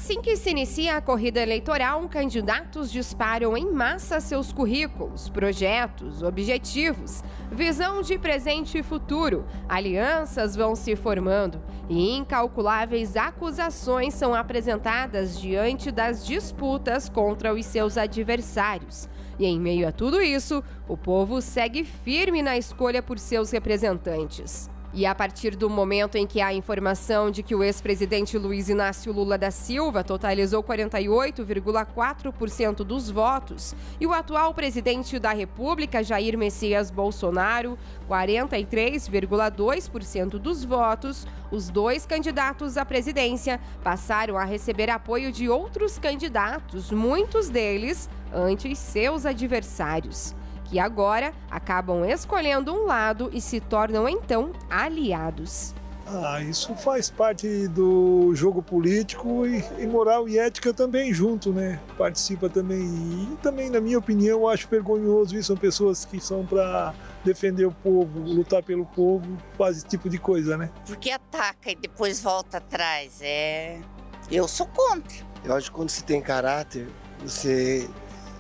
Assim que se inicia a corrida eleitoral, candidatos disparam em massa seus currículos, projetos, objetivos, visão de presente e futuro. Alianças vão se formando e incalculáveis acusações são apresentadas diante das disputas contra os seus adversários. E em meio a tudo isso, o povo segue firme na escolha por seus representantes. E a partir do momento em que há informação de que o ex-presidente Luiz Inácio Lula da Silva totalizou 48,4% dos votos e o atual presidente da República, Jair Messias Bolsonaro, 43,2% dos votos, os dois candidatos à presidência passaram a receber apoio de outros candidatos, muitos deles antes seus adversários, que agora acabam escolhendo um lado e se tornam, então, aliados. Isso faz parte do jogo político e moral e ética também junto, né? Participa também. E também, na minha opinião, eu acho vergonhoso isso. São pessoas que são para defender o povo, lutar pelo povo, faz esse tipo de coisa, né? Porque ataca e depois volta atrás. Eu sou contra. Eu acho que quando se tem caráter, você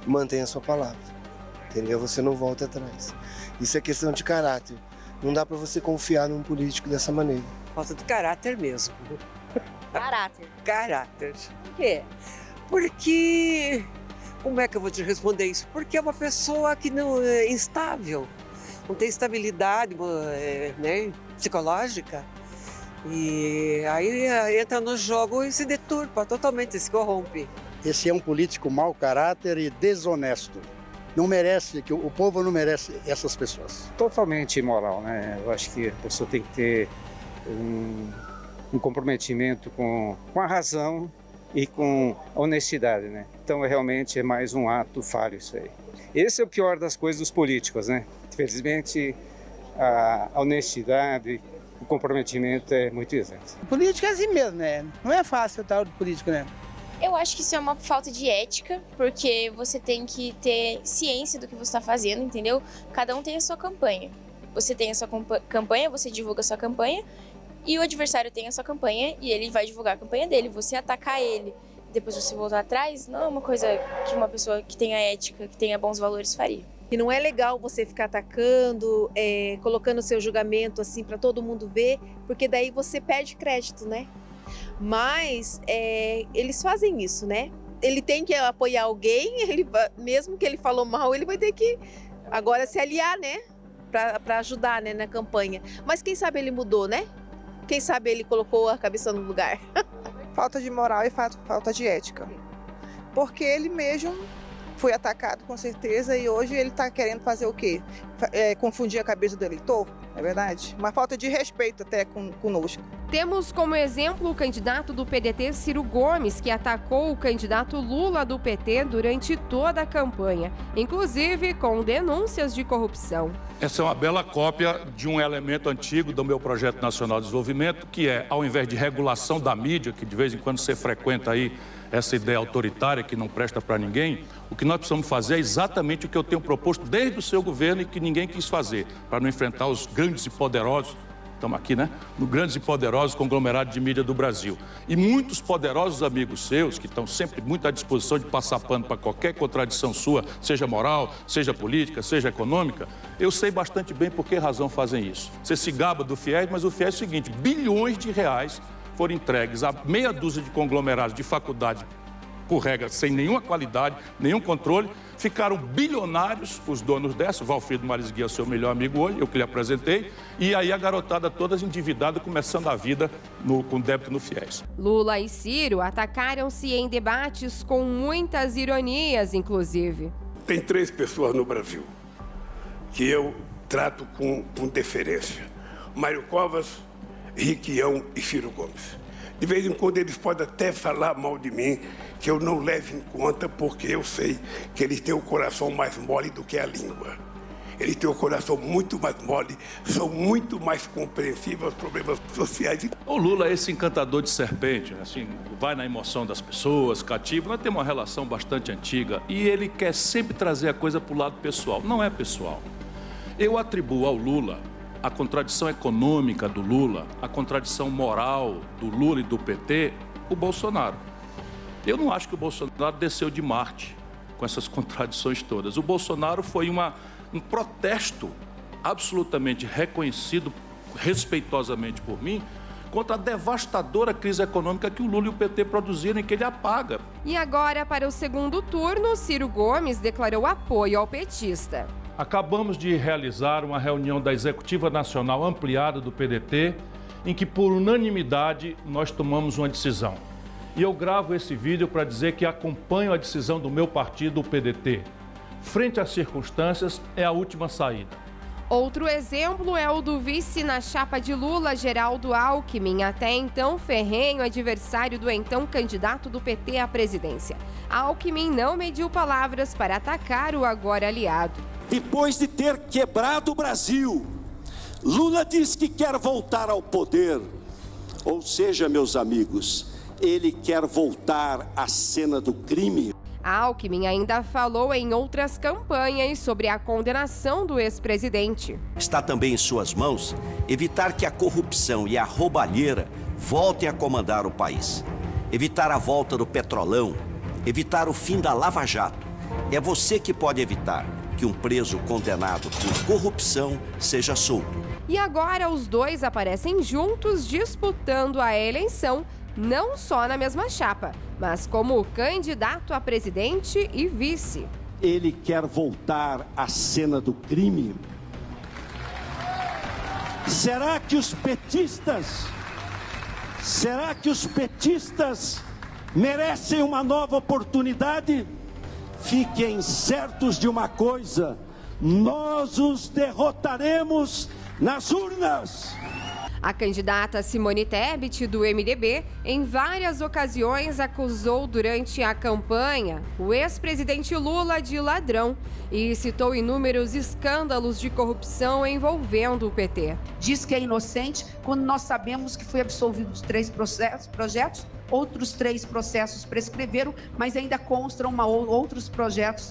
mantém a sua palavra. Entendeu? Você não volta atrás. Isso é questão de caráter. Não dá para você confiar num político dessa maneira. Falta de caráter mesmo. Caráter. Caráter. Por quê? Porque... Como é que eu vou te responder isso? Porque é uma pessoa que não é instável. Não tem estabilidade, né, psicológica. E aí entra no jogo e se deturpa totalmente, se corrompe. Esse é um político mau caráter e desonesto. Não merece, que o povo não merece essas pessoas. Totalmente imoral, né? Eu acho que a pessoa tem que ter um comprometimento com a razão e com a honestidade, né? Então, realmente é mais um ato falho isso aí. Esse é o pior das coisas dos políticos, né? Infelizmente, a honestidade, o comprometimento é muito isento. Política é assim mesmo, né? Não é fácil o tal do político, né? Eu acho que isso é uma falta de ética, porque você tem que ter ciência do que você está fazendo, entendeu? Cada um tem a sua campanha. Você tem a sua campanha, você divulga a sua campanha, e o adversário tem a sua campanha e ele vai divulgar a campanha dele. Você atacar ele, depois você voltar atrás, não é uma coisa que uma pessoa que tenha ética, que tenha bons valores faria. E não é legal você ficar atacando, colocando seu julgamento assim para todo mundo ver, porque daí você perde crédito, né? Mas eles fazem isso, né? Ele tem que apoiar alguém, mesmo que ele falou mal, ele vai ter que agora se aliar, né? Para ajudar, né, na campanha. Mas quem sabe ele mudou, né? Quem sabe ele colocou a cabeça no lugar. Falta de moral e falta de ética. Porque ele mesmo foi atacado, com certeza, e hoje ele está querendo fazer o quê? Confundir a cabeça do eleitor, é verdade? Uma falta de respeito até conosco. Temos como exemplo o candidato do PDT, Ciro Gomes, que atacou o candidato Lula do PT durante toda a campanha, inclusive com denúncias de corrupção. Essa é uma bela cópia de um elemento antigo do meu Projeto Nacional de Desenvolvimento, que é, ao invés de regulação da mídia, que de vez em quando você frequenta aí essa ideia autoritária que não presta para ninguém, o que nós precisamos fazer é exatamente o que eu tenho proposto desde o seu governo e que ninguém quis fazer, para não enfrentar os grandes e poderosos, estamos aqui, né? No grandes e poderosos conglomerados de mídia do Brasil. E muitos poderosos amigos seus, que estão sempre muito à disposição de passar pano para qualquer contradição sua, seja moral, seja política, seja econômica, eu sei bastante bem por que razão fazem isso. Você se gaba do FIES, mas o FIES é o seguinte, bilhões de reais foram entregues a meia dúzia de conglomerados de faculdade, por regra, sem nenhuma qualidade, nenhum controle, ficaram bilionários, os donos dessa, o Valfrido Marisguia é o seu melhor amigo hoje, eu que lhe apresentei, e aí a garotada toda endividada, começando a vida com débito no FIES. Lula e Ciro atacaram-se em debates com muitas ironias, inclusive. Tem 3 pessoas no Brasil que eu trato com deferência. Mário Covas, Riquião e Ciro Gomes. De vez em quando eles podem até falar mal de mim, que eu não levo em conta, porque eu sei que eles têm o coração mais mole do que a língua. Eles têm o coração muito mais mole, são muito mais compreensivos aos problemas sociais. O Lula é esse encantador de serpente, assim, vai na emoção das pessoas, cativa. Nós temos uma relação bastante antiga e ele quer sempre trazer a coisa para o lado pessoal. Não é pessoal. Eu atribuo ao Lula a contradição econômica do Lula, a contradição moral do Lula e do PT, o Bolsonaro. Eu não acho que o Bolsonaro desceu de Marte com essas contradições todas. O Bolsonaro foi um protesto absolutamente reconhecido, respeitosamente por mim, contra a devastadora crise econômica que o Lula e o PT produziram e que ele apaga. E agora, para o segundo turno, Ciro Gomes declarou apoio ao petista. Acabamos de realizar uma reunião da Executiva Nacional ampliada do PDT, em que, por unanimidade, nós tomamos uma decisão. E eu gravo esse vídeo para dizer que acompanho a decisão do meu partido, o PDT. Frente às circunstâncias, é a última saída. Outro exemplo é o do vice na chapa de Lula, Geraldo Alckmin, até então ferrenho adversário do então candidato do PT à presidência. Alckmin não mediu palavras para atacar o agora aliado. Depois de ter quebrado o Brasil, Lula diz que quer voltar ao poder. Ou seja, meus amigos, ele quer voltar à cena do crime. Alckmin ainda falou em outras campanhas sobre a condenação do ex-presidente. Está também em suas mãos evitar que a corrupção e a roubalheira voltem a comandar o país. Evitar a volta do Petrolão, evitar o fim da Lava Jato. É você que pode evitar que um preso condenado por corrupção seja solto. E agora os dois aparecem juntos disputando a eleição, não só na mesma chapa, mas como candidato a presidente e vice. Ele quer voltar à cena do crime? Será que os petistas merecem uma nova oportunidade? Fiquem certos de uma coisa: nós os derrotaremos nas urnas. A candidata Simone Tebet, do MDB, em várias ocasiões acusou durante a campanha o ex-presidente Lula de ladrão e citou inúmeros escândalos de corrupção envolvendo o PT. Diz que é inocente quando nós sabemos que foi absolvido de 3 projetos, outros 3 processos prescreveram, mas ainda constam outros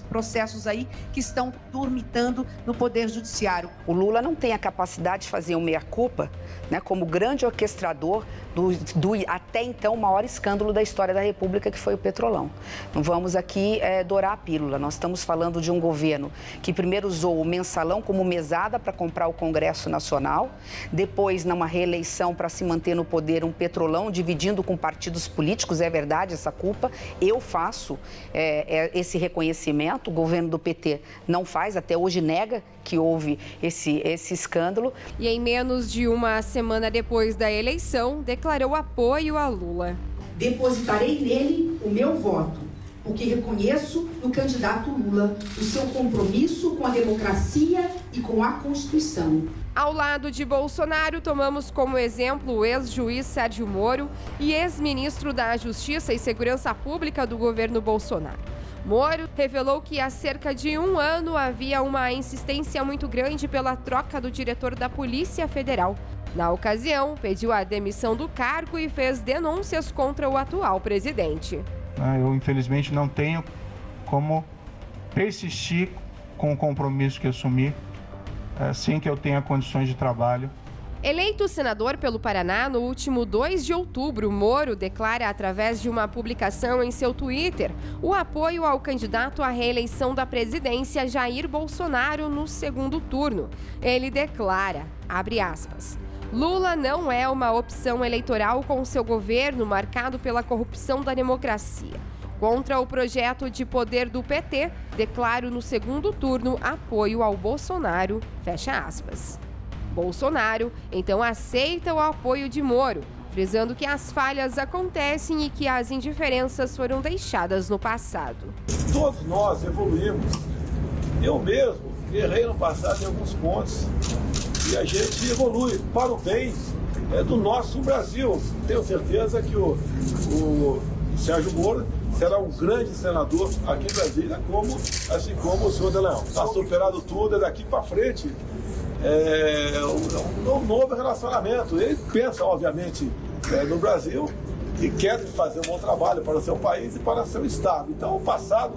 processos aí que estão dormitando no Poder Judiciário. O Lula não tem a capacidade de fazer um meia-culpa, né, como grande orquestrador do até então maior escândalo da história da República, que foi o Petrolão. Não vamos aqui dourar a pílula. Nós estamos falando de um governo que primeiro usou o mensalão como mesada para comprar o Congresso Nacional, depois, numa reeleição para se manter no poder, um Petrolão dividindo com partidos políticos. É verdade essa culpa. Eu faço esse reconhecimento. O governo do PT não faz, até hoje nega que houve esse escândalo. E em menos de uma semana depois da eleição, declarou apoio a Lula. Depositarei nele o meu voto, porque reconheço no candidato Lula o seu compromisso com a democracia e com a Constituição. Ao lado de Bolsonaro, tomamos como exemplo o ex-juiz Sérgio Moro e ex-ministro da Justiça e Segurança Pública do governo Bolsonaro. Moro revelou que há cerca de 1 ano havia uma insistência muito grande pela troca do diretor da Polícia Federal. Na ocasião, pediu a demissão do cargo e fez denúncias contra o atual presidente. Eu, infelizmente, não tenho como persistir com o compromisso que assumi, sem que eu tenha condições de trabalho. Eleito senador pelo Paraná no último 2 de outubro, Moro declara através de uma publicação em seu Twitter o apoio ao candidato à reeleição da presidência Jair Bolsonaro no segundo turno. Ele declara, abre aspas, Lula não é uma opção eleitoral com seu governo marcado pela corrupção da democracia. Contra o projeto de poder do PT, declaro no segundo turno apoio ao Bolsonaro, fecha aspas. Bolsonaro, então, aceita o apoio de Moro, frisando que as falhas acontecem e que as indiferenças foram deixadas no passado. Todos nós evoluímos. Eu mesmo errei no passado em alguns pontos e a gente evolui para o bem do nosso Brasil. Tenho certeza que o Sérgio Moro será um grande senador aqui em Brasília, assim como o senhor de Leão. Está superado tudo, é daqui para frente. Um novo relacionamento. Ele pensa, obviamente, no Brasil e quer fazer um bom trabalho para o seu país e para o seu estado. Então o passado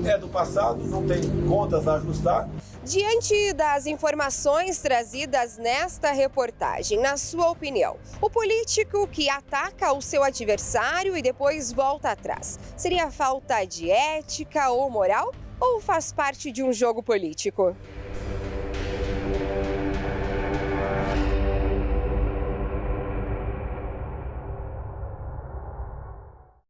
é do passado, não tem contas a ajustar. Diante das informações trazidas nesta reportagem, na sua opinião, o político que ataca o seu adversário e depois volta atrás, seria falta de ética ou moral ou faz parte de um jogo político?